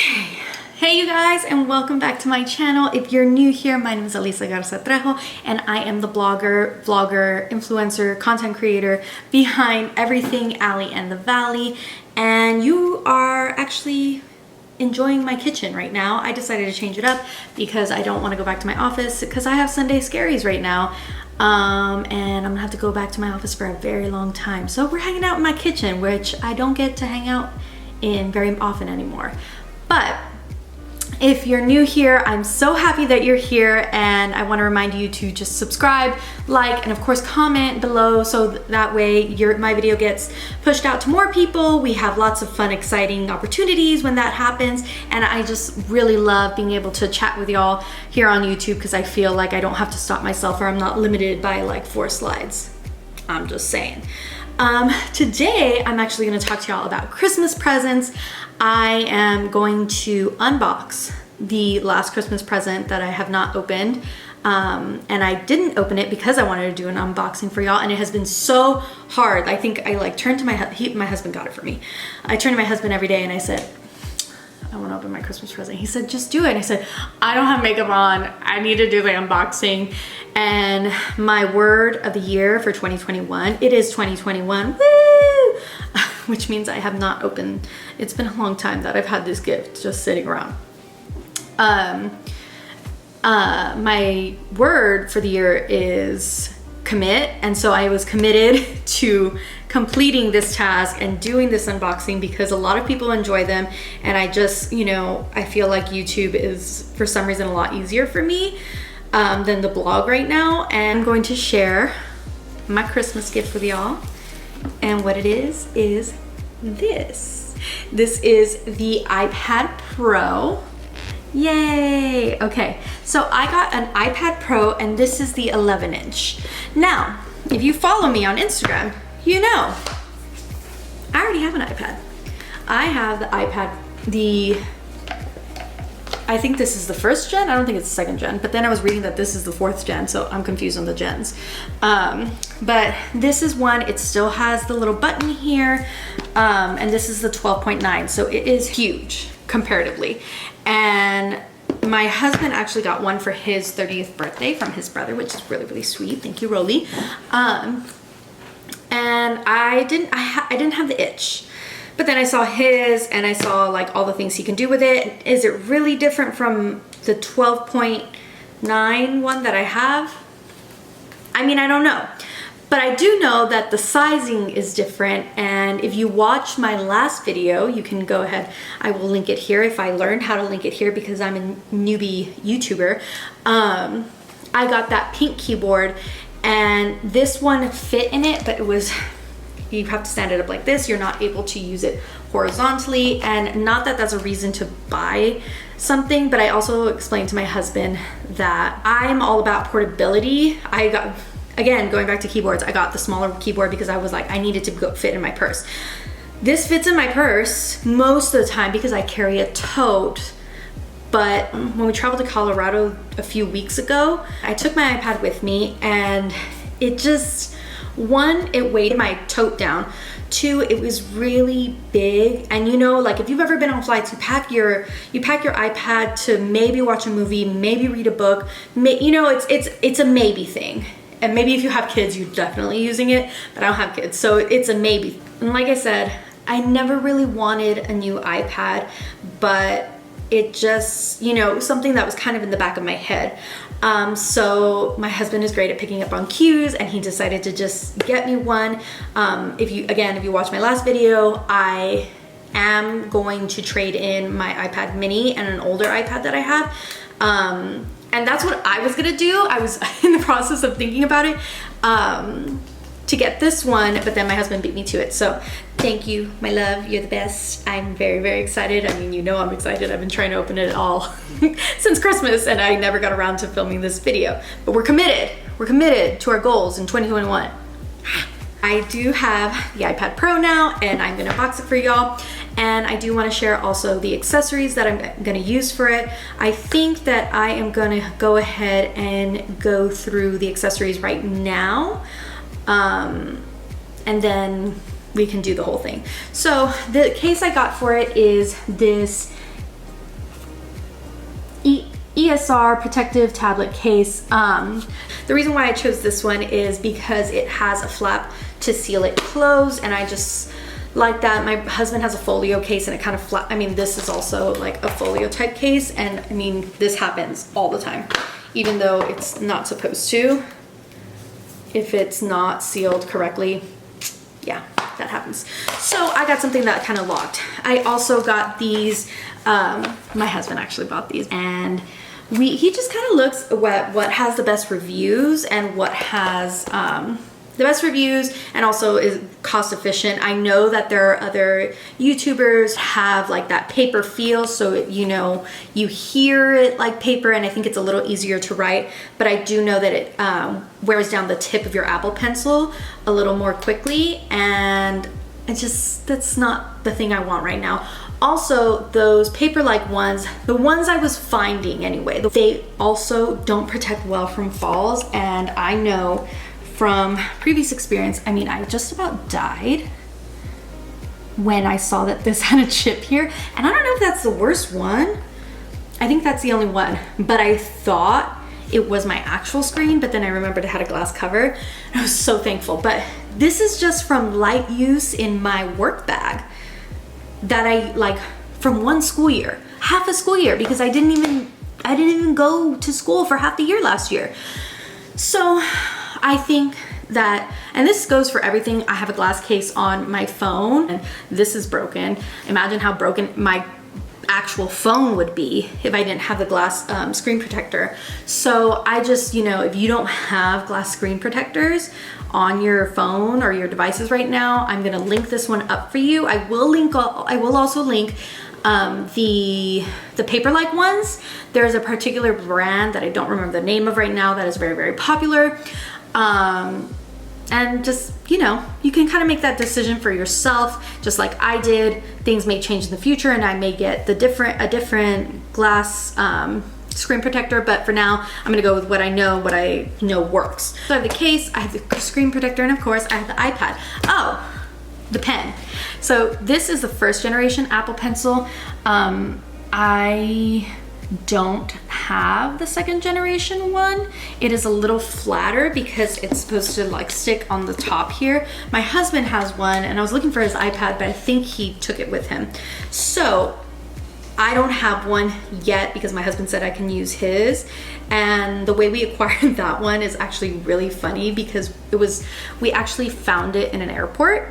Okay, hey you guys, and welcome back to my channel. If you're new here, my name is Elisa Garza Trejo, and I am the blogger, vlogger, influencer, content creator behind everything Alley and the Valley. And you are actually enjoying my kitchen right now. I decided to change it up because I don't want to go back to my office because I have Sunday scaries right now. And I'm gonna have to go back to my office for a very long time. So we're hanging out in my kitchen, which I don't get to hang out in very often anymore. But if you're new here, I'm so happy that you're here, and I want to remind you to just subscribe, like, and of course comment below so that way my video gets pushed out to more people. We have lots of fun, exciting opportunities when that happens, and I just really love being able to chat with y'all here on YouTube because I feel like I don't have to stop myself, or I'm not limited by like 4 slides. I'm just saying. Today I'm actually going to talk to y'all about Christmas presents. I am going to unbox the last Christmas present that I have not opened, and I didn't open it because I wanted to do an unboxing for y'all, and it has been so hard. I think I like turned to my husband got it for me. I turned to my husband every day and I said, I want to open my Christmas present. He said, just do it. And I said, I don't have makeup on. I need to do the unboxing. And my word of the year for 2021, it is 2021, woo! Which means I have not opened. It's been a long time that I've had this gift just sitting around. My word for the year is commit. And so I was committed to completing this task and doing this unboxing because a lot of people enjoy them, and I just, I feel like YouTube is for some reason a lot easier for me than the blog right now. And I'm going to share my Christmas gift with y'all, and what it is this. This is the iPad Pro. Yay! Okay, so I got an iPad Pro, and this is the 11-inch. Now, if you follow me on Instagram, you know, I already have an iPad. I have the iPad, I think this is the 1st gen. I don't think it's the 2nd gen, but then I was reading that this is the 4th gen, so I'm confused on the gens. But this is one, it still has the little button here, and this is the 12.9, so it is huge comparatively. And my husband actually got one for his 30th birthday from his brother, which is really, really sweet. Thank you, Rolly. And I didn't have the itch, but then I saw his and I saw like all the things he can do with it. Is it really different from the 12.9 one that I have? I mean, I don't know, but I do know that the sizing is different. And if you watch my last video, you can go ahead, I will link it here if I learned how to link it here because I'm a newbie YouTuber. I got that pink keyboard, and this one fit in it, but it was, you have to stand it up like this. You're not able to use it horizontally, and not that that's a reason to buy something, but I also explained to my husband that I'm all about portability. I got, again, going back to keyboards, I got the smaller keyboard because I was like, I needed to fit in my purse. This fits in my purse most of the time because I carry a tote. But when we traveled to Colorado a few weeks ago, I took my iPad with me, and it just, 1, it weighed my tote down. 2, it was really big. And like if you've ever been on flights, you pack your iPad to maybe watch a movie, maybe read a book. It's a maybe thing. And maybe if you have kids, you're definitely using it, but I don't have kids, so it's a maybe. And like I said, I never really wanted a new iPad, but it just, something that was kind of in the back of my head. So my husband is great at picking up on cues, and he decided to just get me one. If you watch my last video, I am going to trade in my iPad mini and an older iPad that I have. And that's what I was gonna do. I was in the process of thinking about it to get this one, but then my husband beat me to it. So thank you, my love, you're the best. I'm very, very excited. I mean, I'm excited. I've been trying to open it all since Christmas, and I never got around to filming this video. But we're committed. We're committed to our goals in 2021. I do have the iPad Pro now, and I'm gonna box it for y'all. And I do wanna share also the accessories that I'm gonna use for it. I think that I am gonna go ahead and go through the accessories right now. And then we can do the whole thing. So the case I got for it is this ESR protective tablet case. The reason why I chose this one is because it has a flap to seal it closed, and I just like that. My husband has a folio case and it kind of flap. I mean, this is also like a folio type case, and I mean, this happens all the time, even though it's not supposed to. If it's not sealed correctly, yeah, that happens. So I got something that kind of locked. I also got these, my husband actually bought these, and he just kind of looks at what has the best reviews and what has the best reviews and also is cost efficient. I know that there are other YouTubers have like that paper feel, so you know, you hear it like paper, and I think it's a little easier to write, but I do know that it wears down the tip of your Apple Pencil a little more quickly, and that's not the thing I want right now. Also, those paper-like ones, the ones I was finding anyway, they also don't protect well from falls, and I know from previous experience, I mean, I just about died when I saw that this had a chip here, and I don't know if that's the worst one. I think that's the only one, but I thought it was my actual screen, but then I remembered it had a glass cover, and I was so thankful. But this is just from light use in my work bag that I like from one school year, half a school year, because I didn't even go to school for half the year last year. So I think that, and this goes for everything. I have a glass case on my phone, and this is broken. Imagine how broken my actual phone would be if I didn't have the glass screen protector. So I just, you know, if you don't have glass screen protectors on your phone or your devices right now, I'm gonna link this one up for you. I will also link the paper-like ones. There's a particular brand that I don't remember the name of right now that is very, very popular. And just, you know, you can kind of make that decision for yourself, just like I did. Things may change in the future, and I may get a different glass screen protector, but for now, I'm gonna go with what I know works. So I have the case, I have the screen protector, and of course, I have the iPad. Oh, the pen. So this is the first generation Apple Pencil. I don't have the second generation one. It is a little flatter because it's supposed to like stick on the top here. My husband has one, and I was looking for his iPad, but I think he took it with him. So I don't have one yet because my husband said I can use his. And the way we acquired that one is actually really funny because we actually found it in an airport.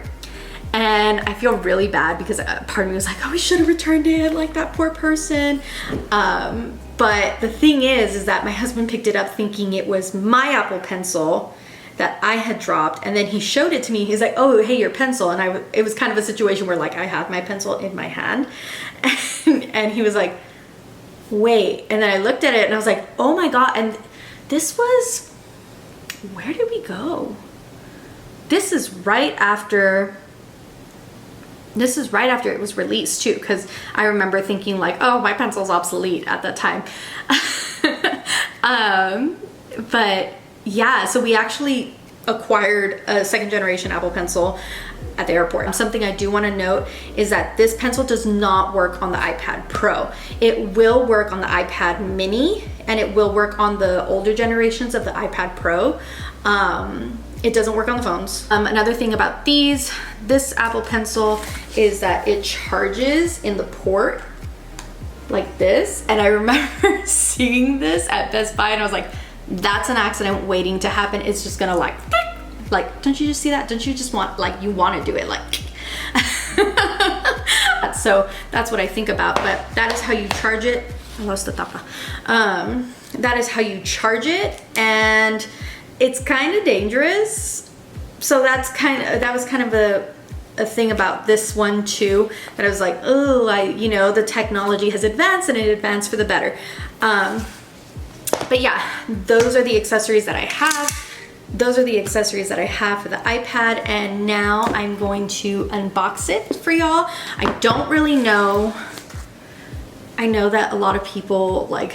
And I feel really bad because part of me was like, oh, we should have returned it, like that poor person. But the thing is that my husband picked it up thinking it was my Apple Pencil that I had dropped, and then he showed it to me. He's like, oh, hey, your pencil. And it was kind of a situation where like I had my pencil in my hand, and he was like, wait. And then I looked at it and I was like, oh my God. And this was, where did we go? This is right after it was released too, because I remember thinking like, oh, my pencil's obsolete at that time. But yeah, so we actually acquired a second generation Apple Pencil at the airport. Something I do want to note is that this pencil does not work on the iPad Pro. It will work on the iPad Mini, and it will work on the older generations of the iPad Pro. It doesn't work on the phones. Another thing about this Apple Pencil is that it charges in the port like this. And I remember seeing this at Best Buy, and I was like, that's an accident waiting to happen. It's just gonna like, don't you just see that? Don't you just want, like, you want to do it like. So that's what I think about, but that is how you charge it. I lost the tapa. That is how you charge it, and it's kind of dangerous. So that was kind of a thing about this one too, that I was like, oh, you know, the technology has advanced, and it advanced for the better. But yeah, those are the accessories that I have. Those are the accessories that I have for the iPad, and now I'm going to unbox it for y'all. I don't really know. I know that a lot of people, like,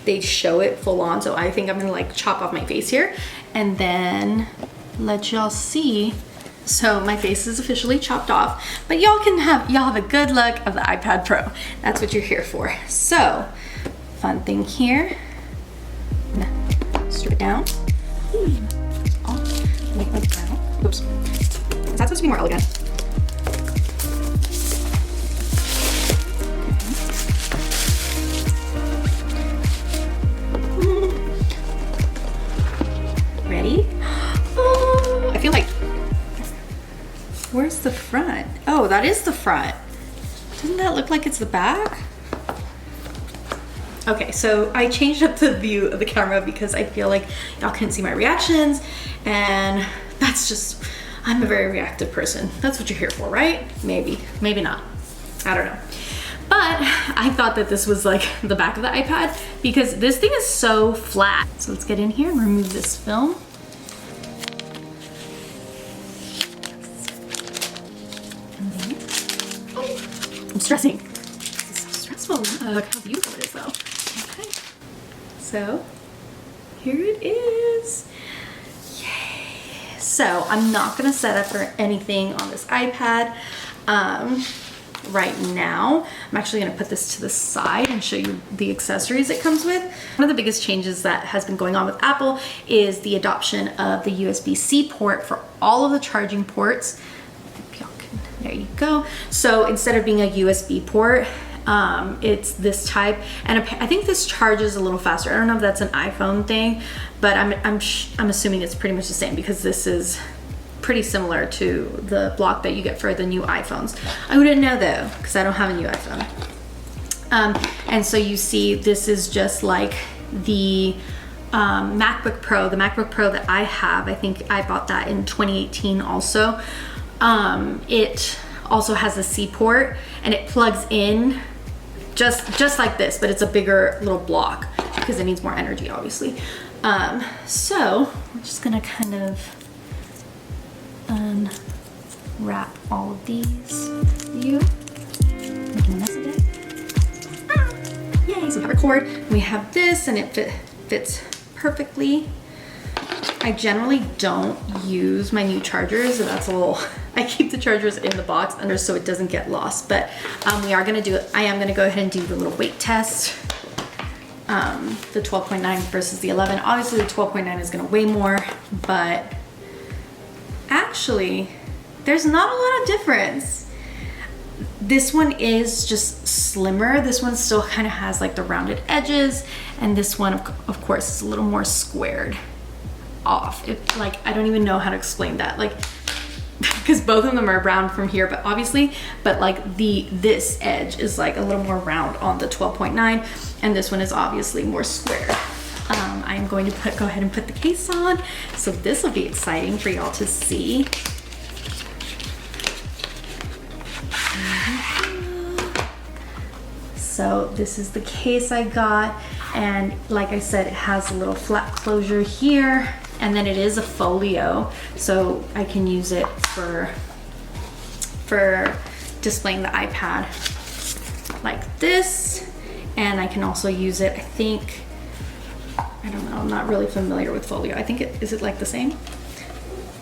they show it full on, so I think I'm gonna like chop off my face here and then let y'all see. So my face is officially chopped off, but y'all have a good look of the iPad Pro. That's what you're here for. So fun thing here. I'm gonna strip it down. Make it brown. Oops. Is that supposed to be more elegant? Ready? Oh, I feel like, where's the front? Oh, that is the front. Doesn't that look like it's the back? Okay, so I changed up the view of the camera because I feel like y'all couldn't see my reactions, and that's just, I'm a very reactive person. That's what you're here for, right? Maybe, maybe not. I don't know. But I thought that this was like the back of the iPad because this thing is so flat. So let's get in here and remove this film. I'm stressing. This is so stressful. Look how beautiful it is though. Okay. So here it is. Yay. So I'm not gonna set up or anything on this iPad right now. I'm actually gonna put this to the side and show you the accessories it comes with. One of the biggest changes that has been going on with Apple is the adoption of the USB-C port for all of the charging ports. There you go. So instead of being a USB port, it's this type, and I think this charges a little faster. I don't know if that's an iPhone thing, but I'm assuming it's pretty much the same because this is pretty similar to the block that you get for the new iPhones. I wouldn't know though, because I don't have a new iPhone. And so you see, this is just like the MacBook Pro. The MacBook Pro that I have, I think I bought that in 2018 also. It also has a C port and it plugs in just like this, but it's a bigger little block because it needs more energy, obviously. So we're just gonna kind of unwrap all of these for you. Making a mess of it. Yay, so we have our cord. We have this and it fits perfectly. I generally don't use my new chargers, so that's a little, I keep the chargers in the box under so it doesn't get lost, but I am gonna go ahead and do the little weight test. The 12.9 versus the 11. Obviously the 12.9 is gonna weigh more, but actually there's not a lot of difference. This one is just slimmer. This one still kind of has like the rounded edges, and this one of course is a little more squared off. Like, I don't even know how to explain that, like, because both of them are round from here, but obviously, but like this edge is like a little more round on the 12.9, and this one is obviously more square. I'm going to go ahead and put the case on, so this will be exciting for y'all to see. So this is the case I got, and like I said, it has a little flat closure here, and then it is a folio, so I can use it for displaying the iPad like this, and I can also use it, I think, I don't know, I'm not really familiar with folio. I think is it like the same?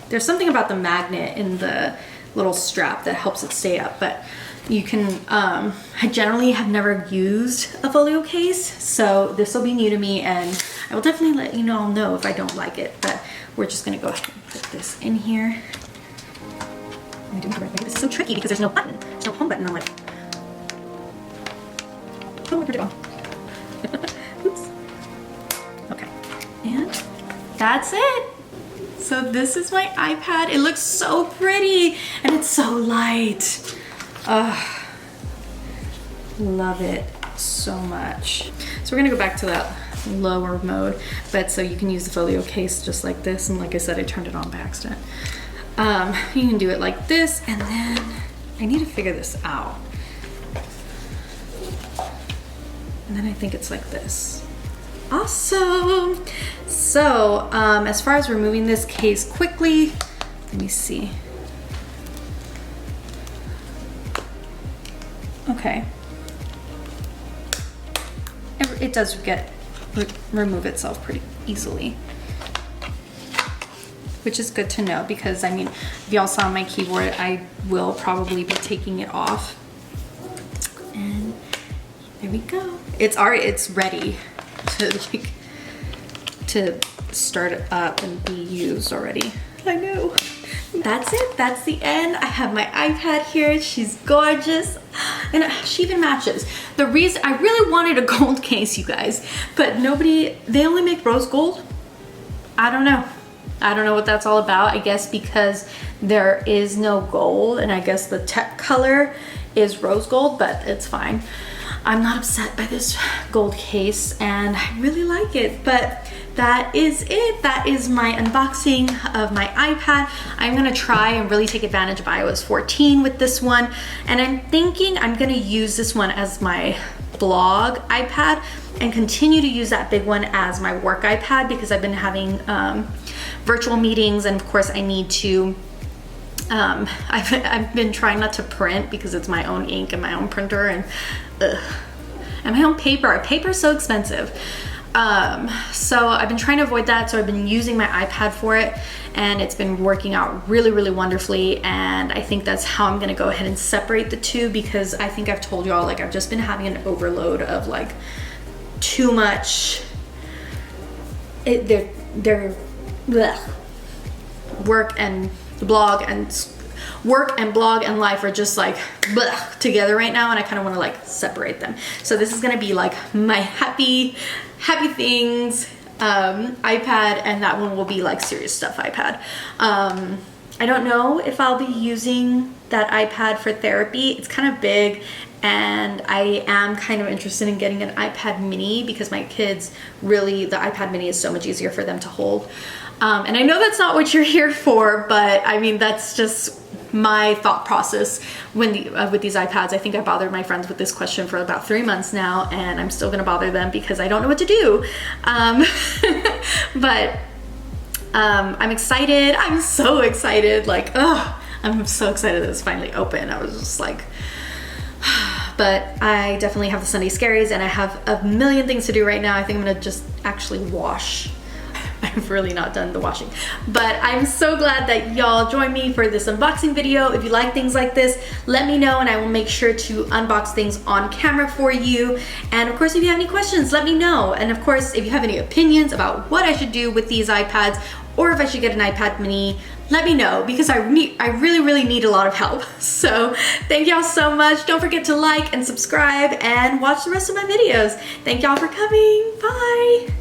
There's something about the magnet in the little strap that helps it stay up, but you can, I generally have never used a folio case, so this will be new to me, and I will definitely let you all know if I don't like it, but we're just gonna go ahead and put this in here. I'm doing it the right way. This is so tricky because there's no button. There's no home button. I'm like, oh, where'd it go? Oops. Okay, and that's it. So this is my iPad. It looks so pretty, and it's so light. Love it so much. So we're gonna go back to that lower mode, but so you can use the folio case just like this, and like I said, I turned it on by accident. You can do it like this, and then I need to figure this out. And then I think it's like this. Awesome. So as far as removing this case quickly, let me see. Okay. It does remove itself pretty easily, which is good to know, because I mean, if y'all saw my keyboard, I will probably be taking it off. And There we go. It's ready to start it up and be used already. I know. That's it. That's the end. I have my iPad here. She's gorgeous. And she even matches. The reason I really wanted a gold case, you guys, but they only make rose gold. I don't know. I don't know what that's all about. I guess because there is no gold, and I guess the tech color is rose gold, but it's fine. I'm not upset by this gold case, and I really like it. But that is it. That is my unboxing of my iPad. I'm gonna try and really take advantage of iOS 14 with this one, and I'm thinking I'm gonna use this one as my blog iPad and continue to use that big one as my work iPad, because I've been having virtual meetings, and of course I need to I've been trying not to print because it's my own ink and my own printer and my own paper. Paper's so expensive. So I've been trying to avoid that. So I've been using my iPad for it, and it's been working out really, really wonderfully. And I think that's how I'm gonna go ahead and separate the two, because I think I've told y'all, like, I've just been having an overload of like too much. They're blech. Work and blog and life are just like blech together right now, and I kind of want to like separate them. So this is gonna be like my happy things iPad, and that one will be like serious stuff iPad. I don't know if I'll be using that iPad for therapy. It's kind of big, and I am kind of interested in getting an iPad mini, because my kids really, the iPad mini is so much easier for them to hold. And I know that's not what you're here for, but I mean, that's just my thought process when with these iPads. I think I bothered my friends with this question for about 3 months now, and I'm still gonna bother them because I don't know what to do. But I'm excited. I'm so excited. Like, I'm so excited that it's finally open. I was just like, but I definitely have the Sunday scaries, and I have a million things to do right now. I think I'm gonna just actually wash. I've really not done the washing, but I'm so glad that y'all joined me for this unboxing video. If you like things like this, let me know, and I will make sure to unbox things on camera for you. And of course, if you have any questions, let me know. And of course, if you have any opinions about what I should do with these iPads, or if I should get an iPad mini, let me know, because I really need a lot of help. So thank y'all so much. Don't forget to like and subscribe and watch the rest of my videos. Thank y'all for coming. Bye.